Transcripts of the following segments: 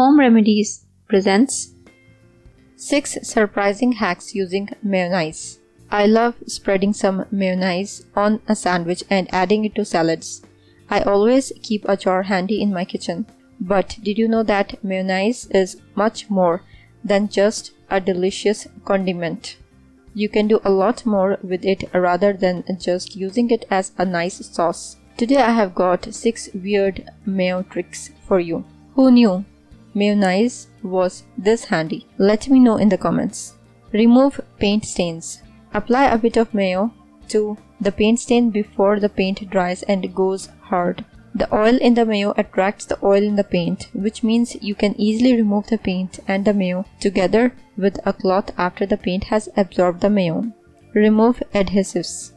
Home Remedies presents 6 surprising hacks using mayonnaise. I love spreading some mayonnaise on a sandwich and adding it to salads. I always keep a jar handy in my kitchen. But did you know that mayonnaise is much more than just a delicious condiment? You can do a lot more with it rather than just using it as a nice sauce. Today I have got 6 weird mayo tricks for you. Who knew mayonnaise was this handy? Let me know in the comments. Remove paint stains. Apply a bit of mayo to the paint stain before the paint dries and goes hard. The oil in the mayo attracts the oil in the paint, which means you can easily remove the paint and the mayo together with a cloth after the paint has absorbed the mayo. Remove adhesives.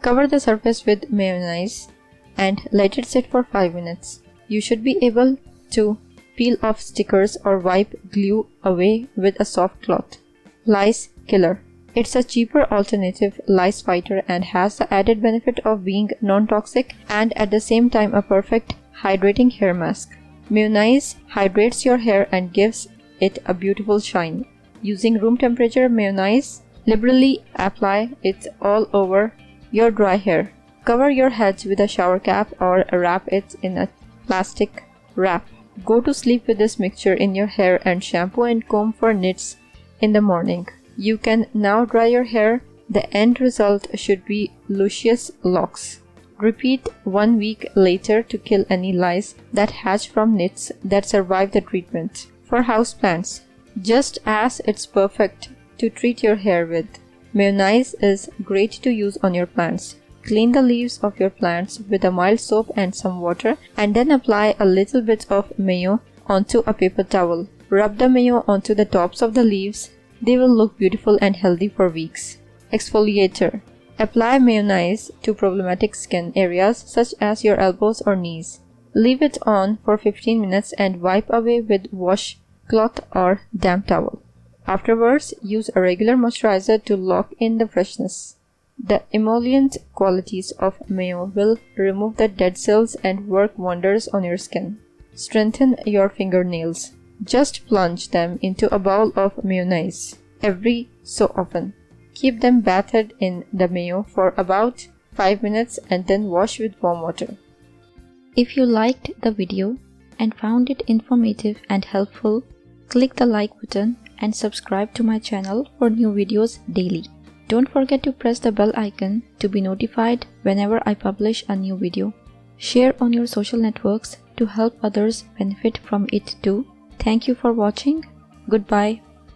Cover the surface with mayonnaise and let it sit for 5 minutes. You should be able to peel off stickers or wipe glue away with a soft cloth. Lice killer. It's a cheaper alternative lice fighter and has the added benefit of being non-toxic and at the same time a perfect hydrating hair mask. Mayonnaise hydrates your hair and gives it a beautiful shine. Using room temperature mayonnaise, liberally apply it all over your dry hair. Cover your heads with a shower cap or wrap it in a plastic wrap. Go to sleep with this mixture in your hair and shampoo and comb for knits in the morning. You can now dry your hair. The end result should be luscious locks. Repeat 1 week later to kill any lice that hatch from knits that survive the treatment. For houseplants, just as it's perfect to treat your hair with, mayonnaise is great to use on your plants. Clean the leaves of your plants with a mild soap and some water and then apply a little bit of mayo onto a paper towel. Rub the mayo onto the tops of the leaves. They will look beautiful and healthy for weeks. Exfoliator. Apply mayonnaise to problematic skin areas such as your elbows or knees. Leave it on for 15 minutes and wipe away with washcloth or damp towel. Afterwards, use a regular moisturizer to lock in the freshness. The emollient qualities of mayo will remove the dead cells and work wonders on your skin. Strengthen your fingernails. Just plunge them into a bowl of mayonnaise every so often. Keep them bathed in the mayo for about 5 minutes and then wash with warm water. If you liked the video and found it informative and helpful, click the like button and subscribe to my channel for new videos daily. Don't forget to press the bell icon to be notified whenever I publish a new video. Share on your social networks to help others benefit from it too. Thank you for watching. Goodbye.